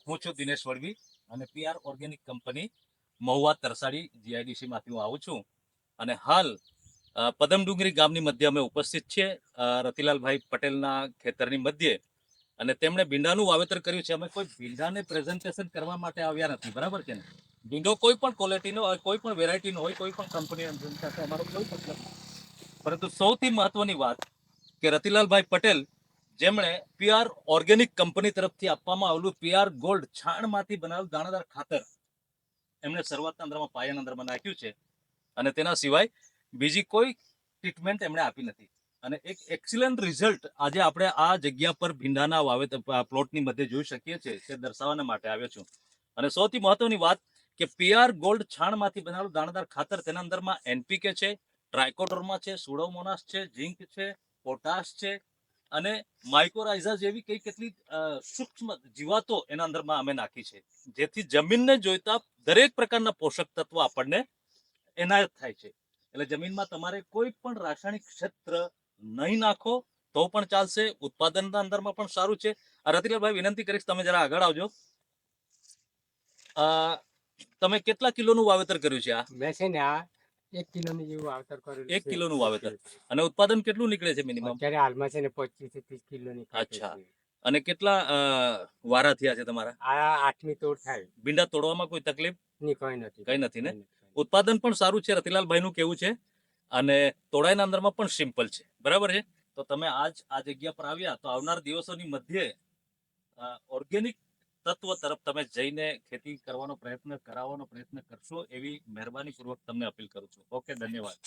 હું છું દિનેશ વડવી અને PR organic company Mahuva Tarsadi GIDC માંથી હું આવું છું અને હાલ પદમડુંગરી ગામની મધ્ય અમે ઉપસ્થિત છીએ રતિલાલભાઈ પટેલના ખેતરની મધ્યે અને તેમણે ભીંડાનું વાવેતર કર્યું છે. અમે કોઈ ભીંડાને પ્રેઝન્ટેશન કરવા માટે આવ્યા નથી, બરાબર છે ને? ભીંડો કોઈ પણ ક્વોલિટીનો હોય, કોઈ પણ વેરાયટીનો હોય, કોઈ પણ કંપની સાથે અમારો કોઈ મતલબ નથી. પરંતુ સૌથી મહત્વની વાત કે રતિલાલભાઈ પટેલ જેમણે પીઆર ઓર્ગેનિક કંપની તરફથી આપવામાં આવેલું પીઆર ગોલ્ડ છાણમાંથી બનાવેલું દાણાદાર ખાતર એમણે શરૂઆતના અંદરમાં પાયાના અંદરમાં નાખ્યું છે અને તેના સિવાય બીજી કોઈ ટ્રીટમેન્ટ એમણે આપી નથી. અને એક એક્સિલન્ટ રિઝલ્ટ આજે આપણે આ જગ્યા પર ભીંડાના વાવેતર પ્લોટની મધ્ય જોઈ શકીએ છીએ તે દર્શાવવાના માટે આવ્યો છું. અને સૌથી મહત્વની વાત કે પીઆર ગોલ્ડ છાણમાંથી બનાવેલું દાણાદાર ખાતર તેના અંદરમાં એનપીકે છે, ટ્રાયકોડર્મા છે, સુડોમોનાસ છે, ઝિંક છે, પોટાશ છે અને માઇક્રોરાઇઝા જેવી કઈ કેટલી સૂક્ષ્મ જીવાતો એના અંદરમાં અમે નાખી છે, જેથી જમીનને જોઈતા દરેક પ્રકારના પોષક તત્વો આપણને એનાયત થાય છે. એટલે જમીનમાં તમારે કોઈ પણ રાસાયણિક ક્ષેત્ર નહીં નાખો તો પણ ચાલશે. ઉત્પાદનના અંદરમાં પણ સારું છે. રતિલાલભાઈ, વિનંતી કરીશ તમે જરા આગળ આવજો. તમે કેટલા કિલોનું વાવેતર કર્યું છે? મેં છે ને આ 1 કિલોની જેવું વાવેતર કરેલું છે. 1 કિલોનું વાવેતર. અને ઉત્પાદન કેટલું નીકળે છે મિનિમમ? અત્યારે હાલમાં છે ને 25 થી 30 કિલોની ખાતે અચ્છા. છે. અને કેટલા વારા થયા છે તમારા? આ 8મી તોડ થાય. ભીંડા તોડવામાં કોઈ તકલીફ? ની કઈ નથી. કઈ નથી ને? ઉત્પાદન પણ સારું છે રતિલાલભાઈ નું કેવું છે. અને તોડાઈના અંદરમાં પણ સિમ્પલ છે, બરાબર છે? તો તમે આજ આ જગ્યા પર આવ્યા તો આવનાર દિવસોની મધ્યે ઓર્ગેનિક તત્વ તરફ તમે જઈને ખેતી કરવાનો પ્રયત્ન કરાવવાનો પ્રયત્ન કરશો એવી મહેરબાની પૂર્વક તમને અપીલ કરું છું. ઓકે, ધન્યવાદ.